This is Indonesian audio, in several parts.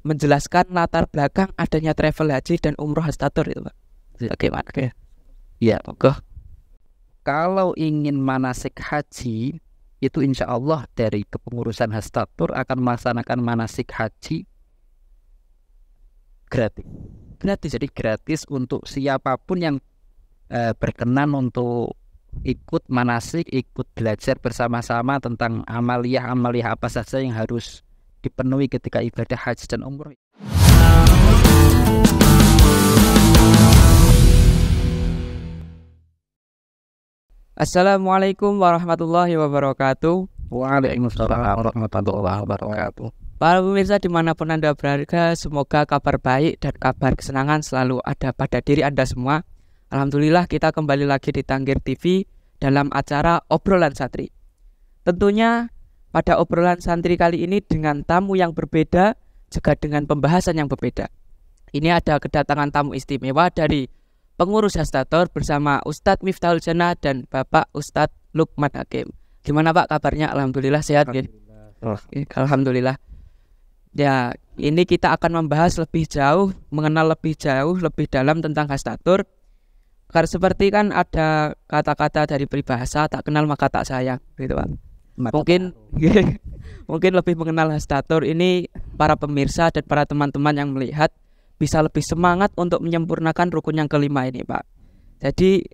menjelaskan latar belakang adanya travel haji dan umroh Hastatur itu Pak. Bagaimana? Oke. Ya, kalau ingin manasik haji itu insya Allah dari kepengurusan Hastatur akan melaksanakan manasik haji gratis. Jadi gratis untuk siapapun yang berkenan untuk ikut manasik, ikut belajar bersama-sama tentang amaliyah apa saja yang harus dipenuhi ketika ibadah haji dan umroh. Assalamualaikum warahmatullahi wabarakatuh. Waalaikumsalam warahmatullahi wabarakatuh. Para pemirsa dimanapun Anda berada, semoga kabar baik dan kabar kesenangan selalu ada pada diri Anda semua. Alhamdulillah kita kembali lagi di Tanggir TV dalam acara Obrolan Santri. Tentunya pada obrolan santri kali ini dengan tamu yang berbeda, juga dengan pembahasan yang berbeda. Ini ada kedatangan tamu istimewa dari pengurus Hastatur bersama Ustadz Miftahul Jannah dan Bapak Ustadz Lukman Hakim. Gimana Pak kabarnya? Alhamdulillah sehat ya? Alhamdulillah. Ya, ini kita akan membahas lebih jauh, mengenal lebih jauh, lebih dalam tentang Hastatur. Karena seperti kan ada kata-kata dari peribahasa, tak kenal maka tak sayang, gitu Pak. Mungkin lebih mengenal Hastatur ini para pemirsa dan para teman-teman yang melihat bisa lebih semangat untuk menyempurnakan rukun yang kelima ini Pak. Jadi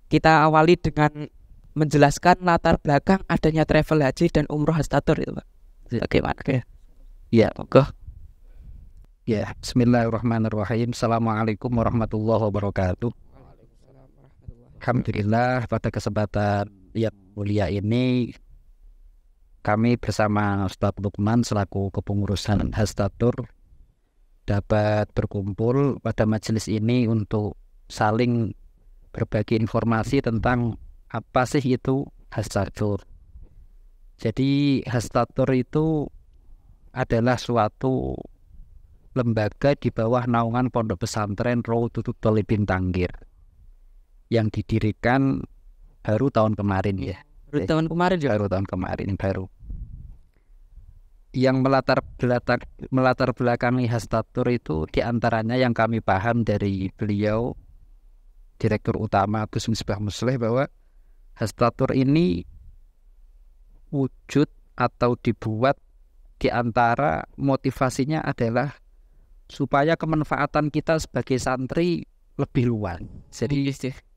kita awali dengan menjelaskan latar belakang adanya travel haji dan umroh Hastatur itu Pak. Bagaimana? Ya, Ya, bismillahirrahmanirrahim. Assalamualaikum warahmatullahi wabarakatuh. Alhamdulillah pada kesempatan yang mulia ini kami bersama Ustadz Lukman selaku kepengurusan Hastatur dapat berkumpul pada majelis ini untuk saling berbagi informasi tentang apa sih itu Hastatur. Jadi Hastatur itu adalah suatu lembaga di bawah naungan Pondok Pesantren Rawdatul Thalibin Tanggir yang didirikan baru tahun kemarin ya. Baru tahun kemarin. Yang melatar belakangi Hastatur itu diantaranya yang kami paham dari beliau Direktur Utama Gus Misbah Musleh bahwa Hastatur ini wujud atau dibuat di antara motivasinya adalah supaya kemanfaatan kita sebagai santri lebih luas. Jadi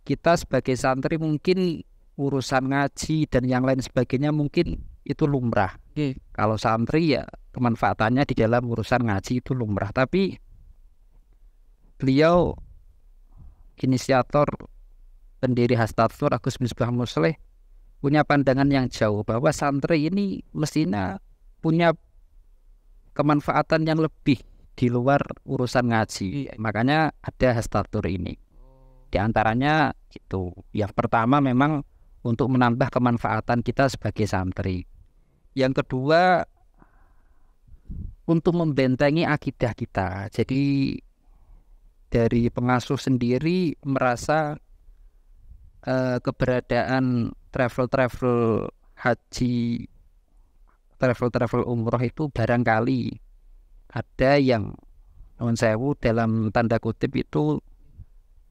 kita sebagai santri mungkin urusan ngaji dan yang lain sebagainya mungkin itu lumrah. Kalau santri ya kemanfaatannya di dalam urusan ngaji itu lumrah. Tapi beliau inisiator pendiri Hastatur Gus Misbah Musleh punya pandangan yang jauh bahwa santri ini mestinya punya kemanfaatan yang lebih di luar urusan ngaji. Makanya ada Hastatur ini. Di antaranya itu yang pertama memang untuk menambah kemanfaatan kita sebagai santri. Yang kedua untuk membentengi akidah kita. Jadi dari pengasuh sendiri merasa keberadaan travel haji, travel umroh itu barangkali ada yang nuwun sewu dalam tanda kutip itu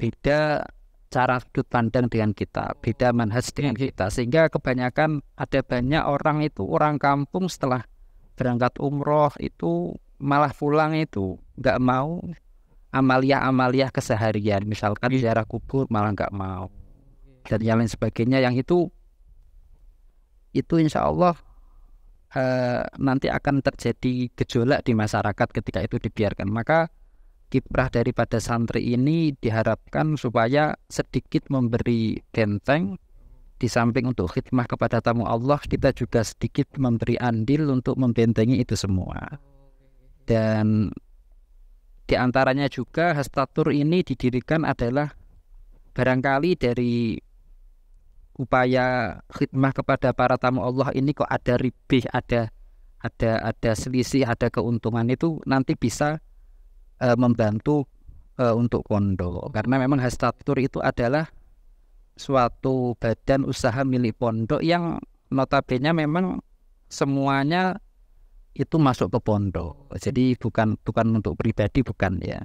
beda cara sudut pandang dengan kita, beda manhaj dengan kita, sehingga kebanyakan ada banyak orang itu orang kampung setelah berangkat umroh itu malah pulang itu nggak mau amaliyah keseharian, misalkan ziarah kubur malah nggak mau dan yang lain sebagainya, yang itu insya Allah nanti akan terjadi gejolak di masyarakat ketika itu dibiarkan. Maka kiprah daripada santri ini diharapkan supaya sedikit memberi benteng. Di samping untuk khidmah kepada tamu Allah, kita juga sedikit memberi andil untuk membentengi itu semua. Dan di antaranya juga Hastatur ini didirikan adalah barangkali dari upaya khidmah kepada para tamu Allah ini kok ada ribih, ada selisih, ada keuntungan, itu nanti bisa membantu untuk pondok. Karena memang Hastatur itu adalah suatu badan usaha milik pondok yang notabene memang semuanya itu masuk ke pondok. Jadi bukan untuk pribadi, bukan ya.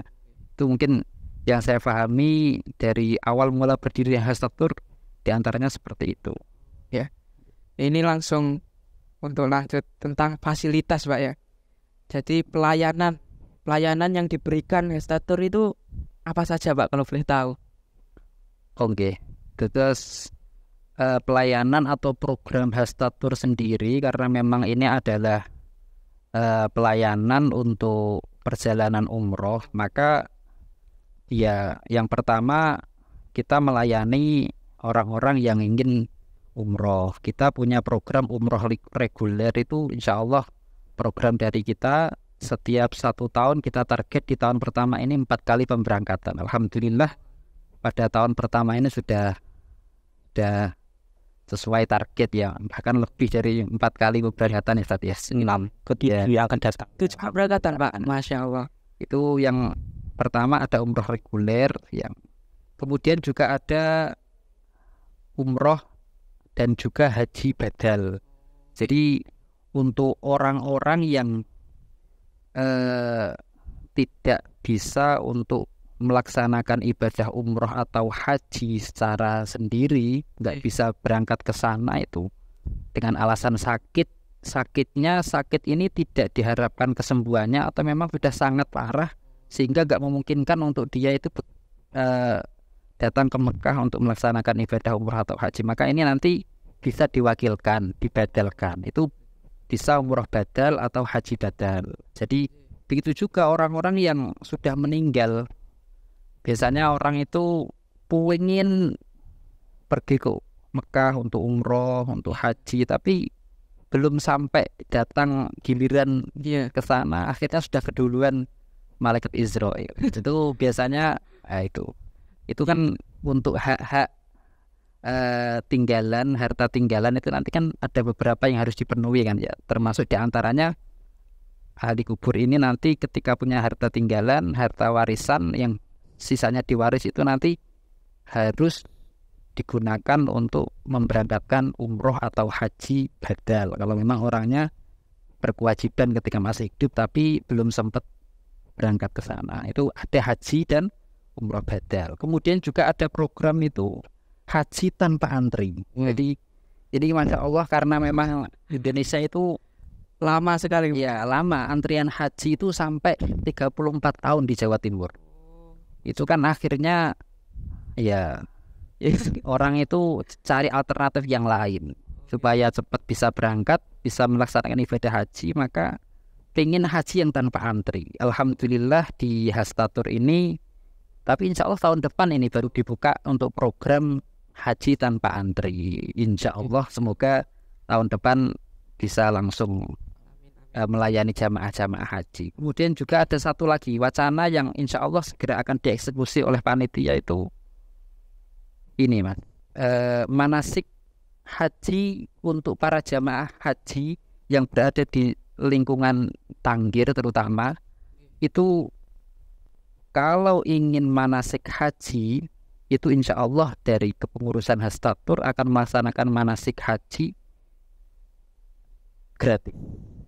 Itu mungkin yang saya pahami dari awal mula berdiri Hastatur, diantaranya seperti itu. Ya. Ini langsung untuk lanjut tentang fasilitas Pak ya. Jadi pelayanan yang diberikan Hastatur itu apa saja Pak kalau boleh tahu? Oke. Terus pelayanan atau program Hastatur sendiri, karena memang ini adalah pelayanan untuk perjalanan umroh, maka ya yang pertama kita melayani orang-orang yang ingin umroh. Kita punya program umroh reguler, itu insya Allah program dari kita setiap 1 tahun kita target di tahun pertama ini 4 kali pemberangkatan. Alhamdulillah pada tahun pertama ini sudah sesuai target ya, bahkan lebih dari 4 kali pemberangkatan ya Ustaz ya. 6 yang akan datang. 7 pemberangkatan Pak. Masya Allah. Itu yang pertama, ada umroh reguler, yang kemudian juga ada umroh dan juga haji badal. Jadi untuk orang-orang yang tidak bisa untuk melaksanakan ibadah umroh atau haji secara sendiri, nggak bisa berangkat ke sana itu dengan alasan sakitnya ini tidak diharapkan kesembuhannya atau memang sudah sangat parah sehingga nggak memungkinkan untuk dia itu datang ke Mekah untuk melaksanakan ibadah umroh atau haji, maka ini nanti bisa diwakilkan, dibadalkan. Itu bisa umroh badal atau haji badal. Jadi begitu juga orang-orang yang sudah meninggal. Biasanya orang itu pengen pergi ke Mekah untuk umroh, untuk haji, tapi belum sampai datang giliran ke sana, akhirnya sudah keduluan malaikat Israel. Itu biasanya itu kan untuk hak-hak harta tinggalan itu nanti kan ada beberapa yang harus dipenuhi kan ya, termasuk diantaranya ahli kubur ini nanti ketika punya harta tinggalan, harta warisan yang sisanya diwaris itu nanti harus digunakan untuk memberangkatkan umroh atau haji badal kalau memang orangnya berkewajiban ketika masih hidup tapi belum sempat berangkat ke sana. Itu ada haji dan umroh badal. Kemudian juga ada program itu haji tanpa antri. Jadi Masya Allah, karena memang Indonesia itu lama sekali. Ya, lama. Antrian haji itu sampai 34 tahun di Jawa Timur. Itu kan akhirnya ya orang itu cari alternatif yang lain supaya cepat bisa berangkat, bisa melaksanakan ibadah haji, maka pengen haji yang tanpa antri. Alhamdulillah di Hastatur ini, tapi insya Allah tahun depan ini baru dibuka untuk program haji tanpa antri. Insya Allah semoga tahun depan bisa langsung melayani jamaah-jamaah haji. Kemudian juga ada satu lagi wacana yang insya Allah segera akan dieksekusi oleh panitia, itu ini Mas, manasik haji untuk para jamaah haji yang berada di lingkungan Tanggir terutama, itu kalau ingin manasik haji itu insya Allah dari kepengurusan Hastatur akan melaksanakan manasik haji gratis.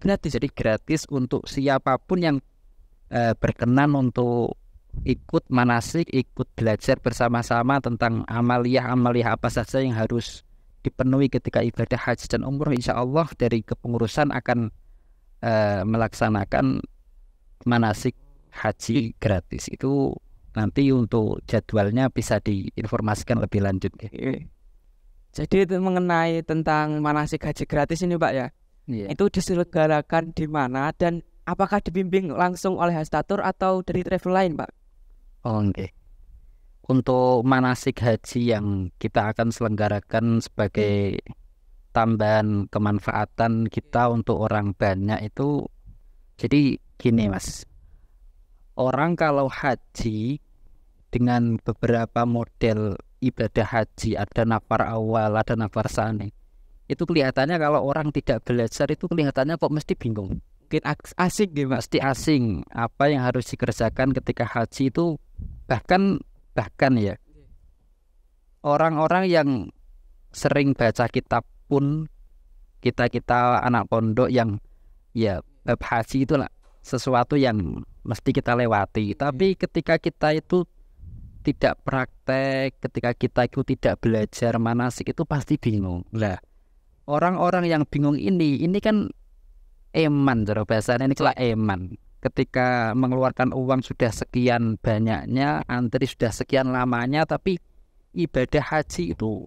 Jadi gratis untuk siapapun yang berkenan untuk ikut manasik, ikut belajar bersama-sama tentang amaliyah apa saja yang harus dipenuhi ketika ibadah haji dan umroh. Insya Allah dari kepengurusan akan melaksanakan manasik haji gratis. Itu nanti untuk jadwalnya bisa diinformasikan lebih lanjut. Jadi itu mengenai tentang manasik haji gratis ini Pak ya. Itu diselenggarakan di mana dan apakah dibimbing langsung oleh Hastatur atau dari travel lain Pak? Oke. Untuk manasik haji yang kita akan selenggarakan sebagai tambahan kemanfaatan kita untuk orang banyak itu, jadi gini Mas, orang kalau haji dengan beberapa model ibadah haji, ada nafar awal, ada nafar sani, itu kelihatannya kalau orang tidak belajar itu kelihatannya kok mesti bingung, mungkin asing deh Mas. Mesti asing apa yang harus dikerjakan ketika haji itu. Bahkan ya orang-orang yang sering baca kitab pun, kita anak pondok yang ya bab haji itulah sesuatu yang mesti kita lewati. Tapi ketika kita itu tidak praktek, ketika kita itu tidak belajar manasik itu pasti bingung. Lah, orang-orang yang bingung ini kan eman, cara bahasanya ini celah eman. Ketika mengeluarkan uang sudah sekian banyaknya, antri sudah sekian lamanya, tapi ibadah haji itu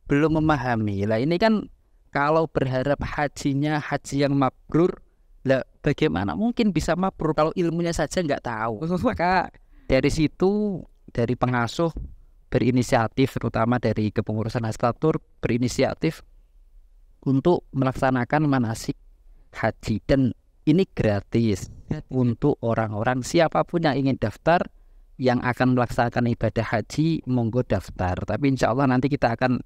belum memahami. Lah ini kan kalau berharap hajinya haji yang mabrur, lah bagaimana mungkin bisa mabrur kalau ilmunya saja nggak tahu. Maka dari situ, dari pengasuh berinisiatif, terutama dari kepengurusan Hastatur berinisiatif untuk melaksanakan manasik haji, dan ini gratis untuk orang-orang siapapun yang ingin daftar yang akan melaksanakan ibadah haji, monggo daftar. Tapi insya Allah nanti kita akan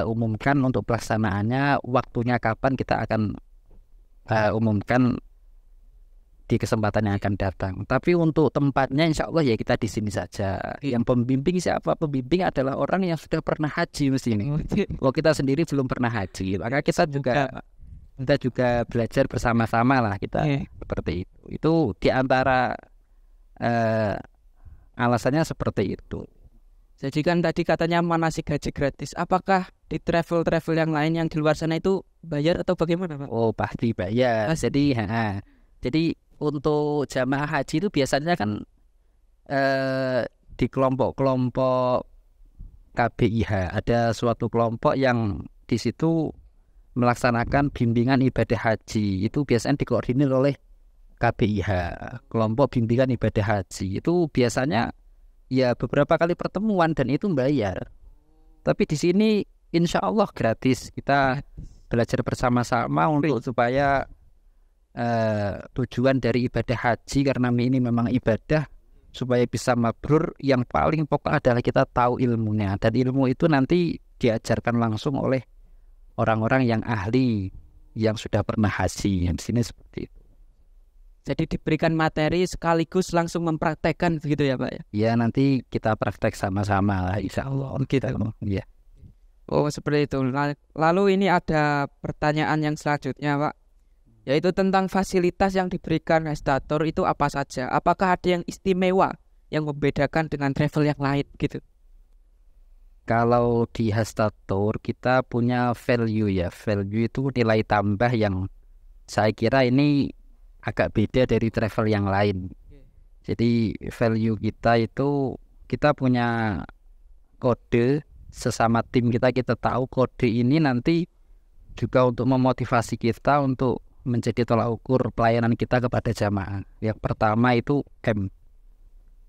umumkan untuk pelaksanaannya, waktunya kapan kita akan umumkan di kesempatan yang akan datang. Tapi untuk tempatnya insya Allah ya kita di sini saja. Yang pembimbing siapa? Pembimbing adalah orang yang sudah pernah haji mesti ini. Kalau kita sendiri belum pernah haji, maka kita juga belajar bersama-sama lah kita seperti itu. Itu diantara alasannya seperti itu. Jadi kan tadi katanya manasik haji gratis. Apakah di travel yang lain yang di luar sana itu bayar atau bagaimana, Pak? Oh pasti bayar. Jadi untuk jamaah haji itu biasanya kan di kelompok-kelompok KBIH ada suatu kelompok yang di situ melaksanakan bimbingan ibadah haji. Itu biasanya dikoordinir oleh KBIH, kelompok bimbingan ibadah haji. Itu biasanya ya beberapa kali pertemuan dan itu bayar. Tapi di sini insya Allah gratis. Kita belajar bersama-sama untuk supaya tujuan dari ibadah haji, karena ini memang ibadah, supaya bisa mabrur. Yang paling pokok adalah kita tahu ilmunya, dan ilmu itu nanti diajarkan langsung oleh orang-orang yang ahli, yang sudah pernah haji. Di sini seperti itu. Jadi diberikan materi sekaligus langsung mempraktekkan begitu ya Pak ya? Ya nanti kita praktek sama-sama lah insya Allah. Ya. Oh seperti itu. Lalu ini ada pertanyaan yang selanjutnya Pak, yaitu tentang fasilitas yang diberikan Hastatur itu apa saja? Apakah ada yang istimewa yang membedakan dengan travel yang lain gitu? Kalau di Hastatur kita punya value ya. Value itu nilai tambah yang saya kira ini agak beda dari travel yang lain. Jadi value kita itu kita punya kode sesama tim kita tahu kode ini nanti juga untuk memotivasi kita untuk menjadi tolak ukur pelayanan kita kepada jamaah. Yang pertama itu M.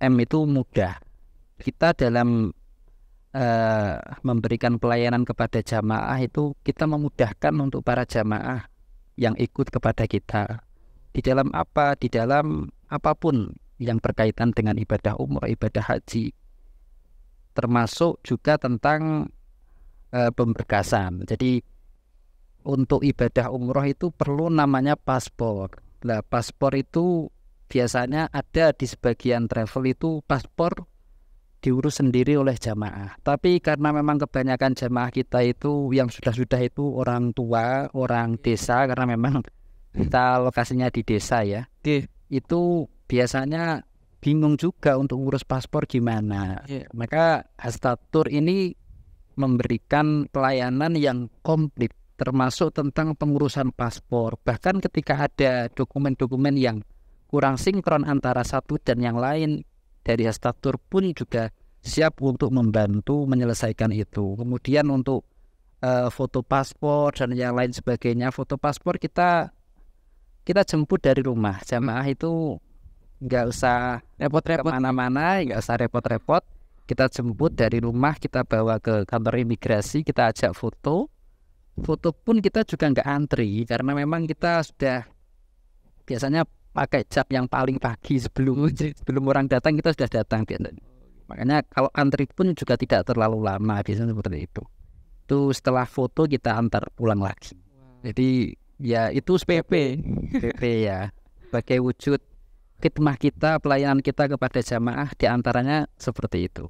M itu mudah. Kita dalam memberikan pelayanan kepada jamaah itu kita memudahkan untuk para jamaah yang ikut kepada kita. Di dalam apa? Di dalam apapun yang berkaitan dengan ibadah umrah, ibadah haji. Termasuk juga tentang pemberkasan. Jadi untuk ibadah umrah itu perlu namanya paspor. Nah, paspor itu biasanya ada di sebagian travel itu paspor diurus sendiri oleh jamaah. Tapi karena memang kebanyakan jamaah kita itu yang sudah itu orang tua, orang desa, karena memang kita lokasinya di desa ya. Itu biasanya bingung juga untuk ngurus paspor gimana. Maka Hastatur ini memberikan pelayanan yang komplit, termasuk tentang pengurusan paspor. Bahkan ketika ada dokumen-dokumen yang kurang sinkron antara satu dan yang lain, dari Hastatur pun juga siap untuk membantu menyelesaikan itu. Kemudian untuk foto paspor dan yang lain sebagainya, foto paspor kita jemput dari rumah. Jamaah itu nggak usah repot-repot mana-mana, nggak usah repot-repot. Kita jemput dari rumah, kita bawa ke kantor imigrasi, kita ajak foto. Foto pun kita juga nggak antri, karena memang kita sudah biasanya pakai jam yang paling pagi sebelum orang datang, kita sudah datang. Makanya kalau antri pun juga tidak terlalu lama, biasanya seperti itu. Itu setelah foto kita antar pulang lagi. Jadi ya itu PP ya, sebagai wujud khidmah kita, pelayanan kita kepada jamaah, diantaranya seperti itu,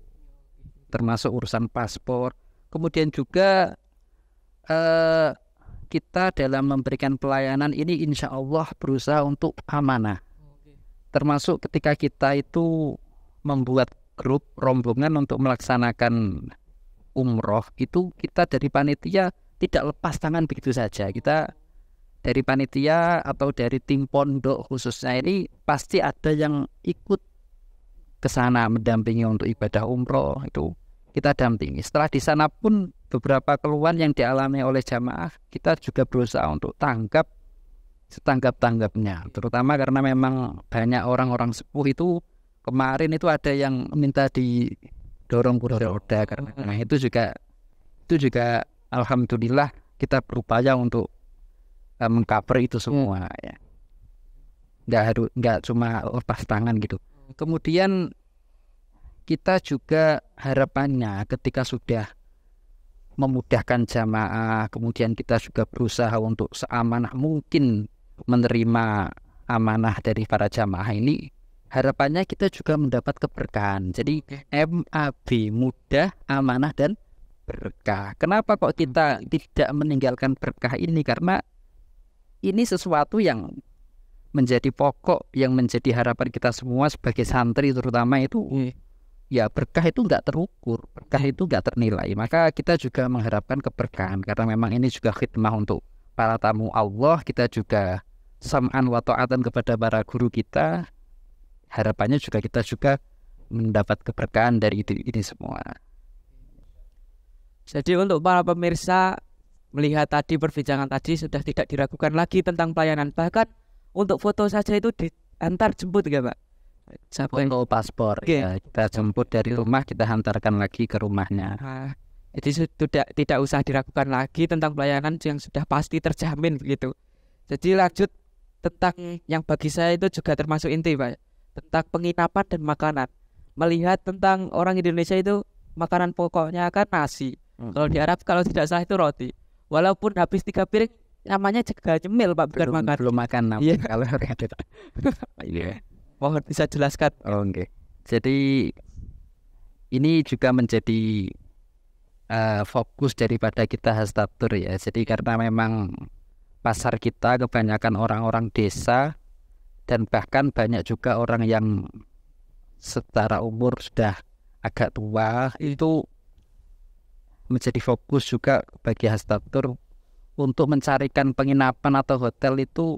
termasuk urusan paspor. Kemudian juga kita dalam memberikan pelayanan ini insya Allah berusaha untuk amanah. Termasuk ketika kita itu membuat grup rombongan untuk melaksanakan umroh, itu kita dari panitia tidak lepas tangan begitu saja. Kita dari panitia atau dari tim pondok khususnya ini pasti ada yang ikut ke sana mendampingi untuk ibadah umroh, itu kita dampingi. Setelah di sana pun beberapa keluhan yang dialami oleh jamaah kita juga berusaha untuk tanggap setanggap-tanggapnya, terutama karena memang banyak orang-orang sepuh itu kemarin itu ada yang minta didorong kursi roda karena itu juga alhamdulillah kita berupaya untuk mengcover itu semua ya. Nggak cuma lepas tangan gitu. Kemudian kita juga harapannya ketika sudah memudahkan jamaah, kemudian kita juga berusaha untuk seamanah mungkin menerima amanah dari para jamaah ini, harapannya kita juga mendapat keberkahan. Jadi MAB, mudah, amanah, dan berkah. Kenapa kok kita tidak meninggalkan berkah ini? Karena ini sesuatu yang menjadi pokok, yang menjadi harapan kita semua sebagai santri terutama itu. Ya berkah itu nggak terukur, berkah itu nggak ternilai. Maka kita juga mengharapkan keberkahan karena memang ini juga khidmah untuk para tamu Allah. Kita juga sam'an wa ta'atan kepada para guru kita. Harapannya juga kita juga mendapat keberkahan dari ini semua. Jadi untuk para pemirsa, melihat tadi perbincangan tadi sudah tidak diragukan lagi tentang pelayanan. Bahkan untuk foto saja itu diantar jemput nggak Pak? Foto paspor ya, kita jemput dari rumah, kita hantarkan lagi ke rumahnya. Jadi sudah tidak usah diragukan lagi tentang pelayanan yang sudah pasti terjamin begitu. Jadi lanjut tentang yang bagi saya itu juga termasuk inti Pak, tentang penginapan dan makanan. Melihat tentang orang Indonesia itu makanan pokoknya kan nasi. Kalau di Arab kalau tidak salah itu roti. Walaupun habis 3 piring namanya juga cemil Pak, bukan makan. Belum makan kalau iya. Mohon bisa jelaskan. Oke. Jadi ini juga menjadi fokus daripada kita Hastatur ya. Jadi karena memang pasar kita kebanyakan orang-orang desa dan bahkan banyak juga orang yang secara umur sudah agak tua, itu menjadi fokus juga bagi Hastatur untuk mencarikan penginapan atau hotel itu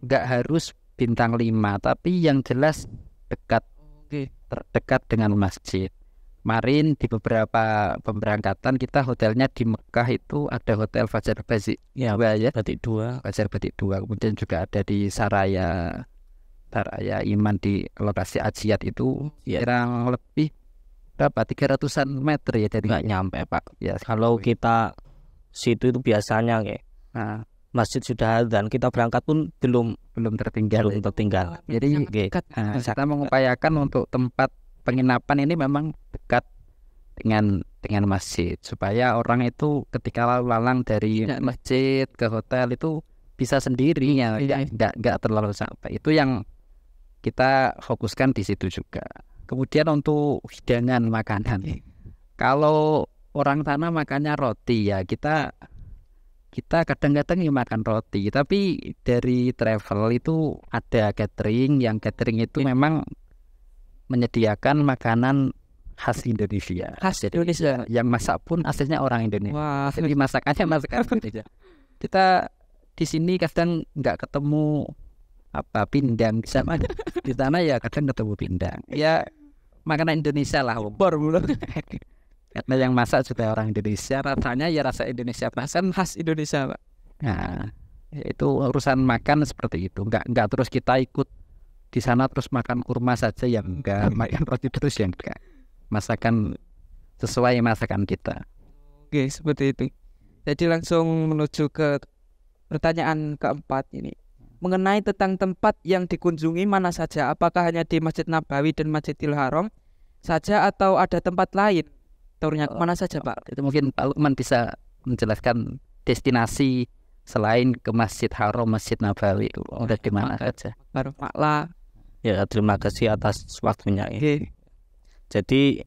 nggak harus bintang 5, tapi yang jelas terdekat dengan masjid. Kemarin di beberapa pemberangkatan kita hotelnya di Mekah itu ada hotel Fajar Batik Batik 2. Fajar Batik 2. Kemudian juga ada di Saraya Iman di lokasi Ajiat itu kurang lebih berapa 300-an meter ya, jadi nggak nyampe Pak. Ya, kalau kita situ itu biasanya masjid sudah dan kita berangkat pun belum tertinggal. Jadi kita mengupayakan untuk tempat penginapan ini memang dekat dengan masjid supaya orang itu ketika lalu lalang dari masjid ke hotel itu bisa sendiri ya, nggak terlalu sampai. Itu yang kita fokuskan di situ juga. Kemudian untuk hidangan makanan, kalau orang sana makannya roti ya, kita kadang-kadang makan roti, tapi dari travel itu ada catering, yang catering itu memang menyediakan makanan khas Indonesia. Indonesia. Yang masak pun aslinya orang Indonesia. Wah. Jadi masakan Indonesia. Kita di sini kadang nggak ketemu pindang sama di sana ya, kadang ketemu pindang. Ya makanan Indonesia lah. Karena yang masak juga orang Indonesia, rasanya ya rasa Indonesia, masakan khas Indonesia Pak. Nah itu urusan makan seperti itu. Nggak terus kita ikut di sana terus makan kurma saja yang enggak, makan roti terus yang enggak. Masakan sesuai masakan kita. Oke, seperti itu. Jadi langsung menuju ke pertanyaan keempat ini. Mengenai tentang tempat yang dikunjungi mana saja, apakah hanya di Masjid Nabawi dan Masjidil Haram saja atau ada tempat lain? Turnya mana saja Pak? Itu mungkin Pak Lukman bisa menjelaskan destinasi selain ke Masjid Haram, Masjid Nabawi itu udah di mana saja. Baru Maklah. Ya, terima kasih atas waktunya. Jadi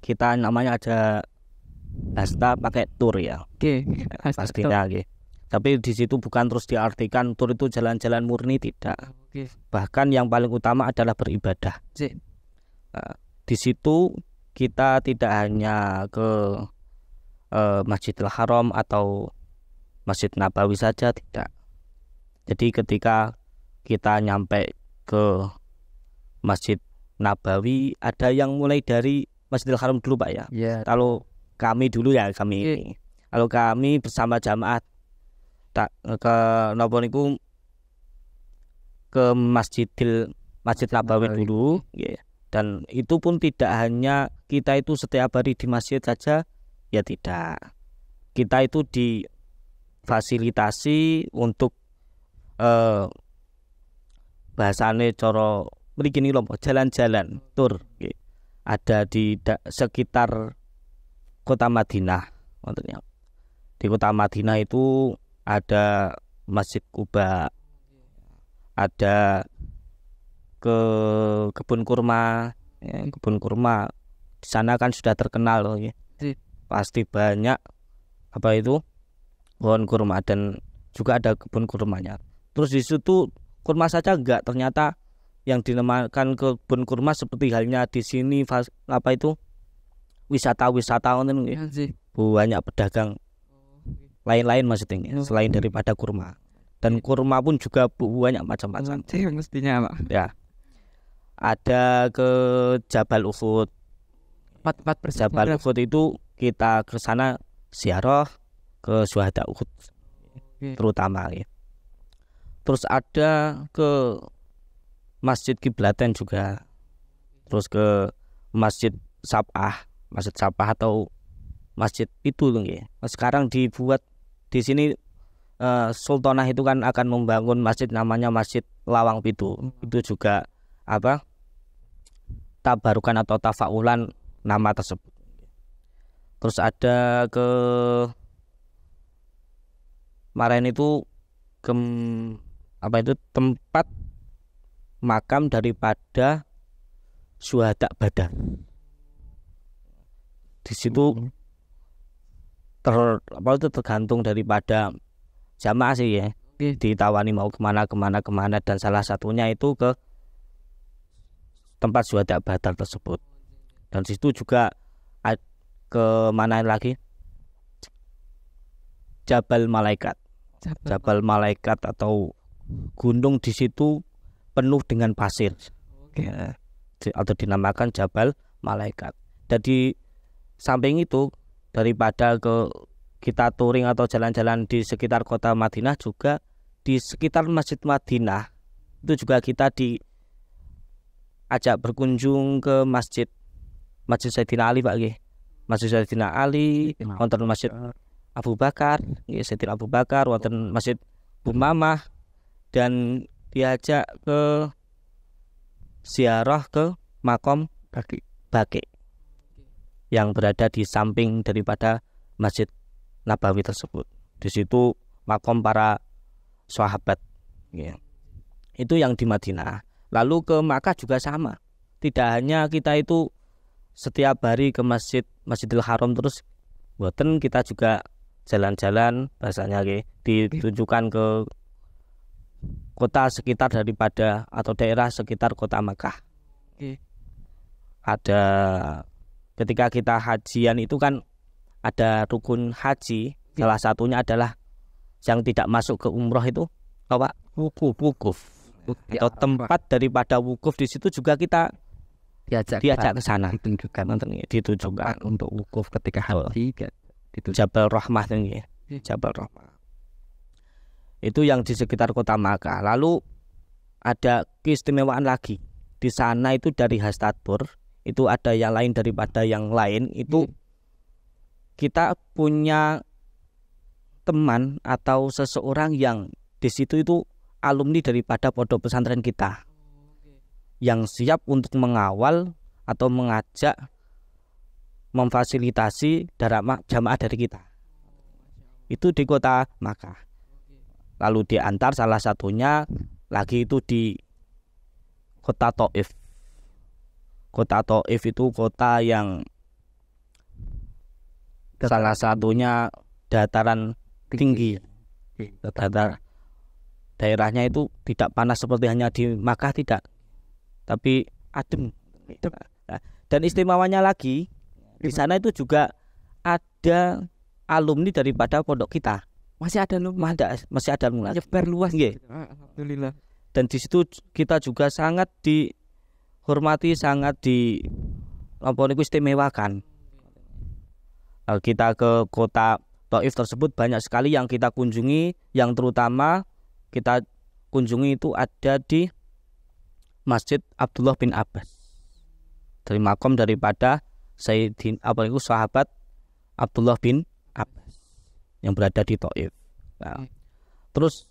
kita namanya ada Hasta pakai tour ya. Oke. Pastinya Tapi di situ bukan terus diartikan tur itu jalan-jalan murni, tidak. Oke. Bahkan yang paling utama adalah beribadah. Sik. Di situ kita tidak hanya ke Masjidil Haram atau Masjid Nabawi saja, tidak. Jadi ketika kita nyampe ke Masjid Nabawi, ada yang mulai dari Masjidil Haram dulu Pak ya. Ya. Kalau kami dulu ya, kami Oke. ini. Kalau kami bersama jamaah tak ke nopo niku ke Masjid Nabawi Nabawi. dulu, ya. Dan itu pun tidak hanya kita itu setiap hari di masjid saja, ya tidak. Kita itu difasilitasi untuk bahasane coro mriki lho jalan-jalan tur, nggih. Ada di sekitar kota Madinah. Di kota Madinah itu ada Masjid Quba, ada ke kebun kurma, ya, kebun kurma di sana kan sudah terkenal loh, ya. Pasti banyak apa itu pohon kurma dan juga ada kebun kurmanya. Terus di situ kurma saja enggak, ternyata yang dinamakan kebun kurma seperti halnya di sini apa itu wisata-wisata banyak pedagang lain-lain maksudnya selain daripada kurma. Dan kurma pun juga banyak macam-macam. Mestinya Pak. Ya. Ada ke Jabal Uhud. Tempat Jabal Uhud itu kita ke sana ziarah ke syuhada Uhud. Terutama ya. Terus ada ke Masjid Kiblatain juga. Terus ke Masjid Sab'ah atau masjid itu ya. Sekarang dibuat di sini Sultanah itu kan akan membangun masjid namanya Masjid Lawang Pitu. Itu juga apa? Tabarukan atau tafaulan nama tersebut. Terus ada ke kemarin itu apa itu tempat makam daripada syuhada Badar. Di situ tergantung daripada jamaah sih ya. Ditawani mau kemana dan salah satunya itu ke tempat syuhada Badar tersebut. Dan situ juga ke mana lagi? Jabal Malaikat atau gunung di situ penuh dengan pasir. Ya, atau dinamakan Jabal Malaikat. Jadi samping itu daripada kita touring atau jalan-jalan di sekitar kota Madinah, juga di sekitar Masjid Madinah itu juga kita diajak berkunjung ke Masjid Sayyidina Ali Pak nggih. Masjid Sayyidina Ali, wonten Masjid Abu Bakar, nggih Sayyidina Abu Bakar, wonten Masjid Umamah, dan diajak ke ziarah ke makam Baqi yang berada di samping daripada Masjid Nabawi tersebut. Di situ makam para sahabat, ya. Itu yang di Madinah. Lalu ke Makkah juga sama. Tidak hanya kita itu setiap hari ke Masjidil Haram terus, boten, kita juga jalan-jalan bahasanya ditunjukkan ke kota sekitar daripada atau daerah sekitar kota Makkah. Ada ketika kita hajian itu kan ada rukun haji, salah satunya adalah yang tidak masuk ke umroh itu apa? Wukuf. Atau tempat daripada wukuf, di situ juga kita diajak ke sana, ditunjukkan untuk wukuf ketika haji, Jabal Rahmah ini, Jabal Rahmah. Itu yang di sekitar kota Makkah. Lalu ada keistimewaan lagi di sana itu dari Hastatur, itu ada yang lain daripada yang lain. Itu kita punya teman atau seseorang yang di situ itu alumni daripada pondok pesantren kita, yang siap untuk mengawal atau mengajak, memfasilitasi jamaah dari kita. Itu di kota Makkah. Lalu diantar salah satunya lagi itu di kota Taif. Kota Taif itu kota yang salah satunya dataran tinggi. Tata daerahnya itu tidak panas seperti hanya di Makkah, tidak, tapi adem. Nah, dan istimewanya lagi di sana itu juga ada alumni daripada pondok kita. Masih ada alumni. Masih ada alumni. Nyebar luas. Nggih. Alhamdulillah. Dan di situ kita juga sangat dihormati, sangat istimewakan. Kita ke kota Taif tersebut banyak sekali yang kita kunjungi, yang terutama kita kunjungi itu ada di Masjid Abdullah bin Abbas, dari makom daripada sahabat Abdullah bin Abbas yang berada di Taif. Nah, terus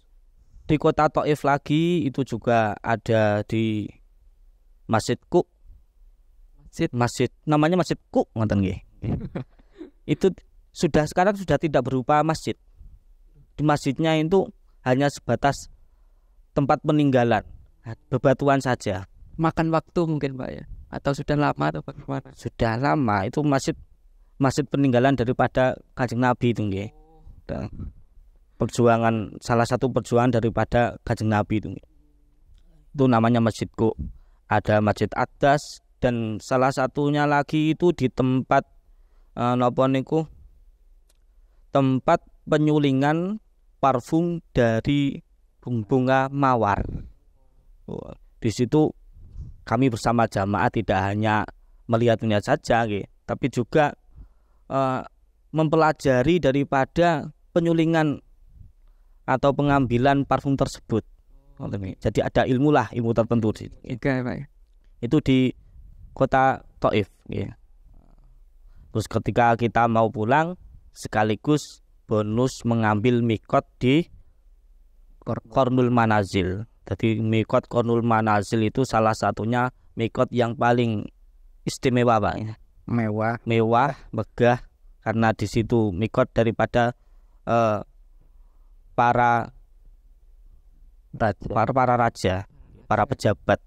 di kota Taif lagi itu juga ada di Masjid Quk. Masjid namanya Masjid Quk, ngoten nggih. Itu sekarang sudah tidak berupa masjid. Di masjidnya itu hanya sebatas tempat peninggalan, bebatuan saja. Makan waktu mungkin Pak ya, atau sudah lama atau bagaimana? Sudah lama, itu masjid peninggalan daripada Kanjeng Nabi itu nggih. Salah satu perjuangan daripada Kanjeng Nabi itu. Itu namanya Masjid Quk. Ada Masjid Aqdas, dan salah satunya lagi itu di tempat tempat penyulingan parfum dari bunga mawar. Di situ kami bersama jamaah tidak hanya melihat-lihat saja, tapi juga mempelajari daripada penyulingan atau pengambilan parfum tersebut. Jadi ada ilmu tertentu. Itu di kota Taif. Terus ketika kita mau pulang, sekaligus bonus mengambil mikot di Qarnul Manazil. Jadi mikot Qarnul Manazil itu salah satunya mikot yang paling istimewa, Pak. Mewah, megah, karena di situ mikot daripada para raja, para pejabat.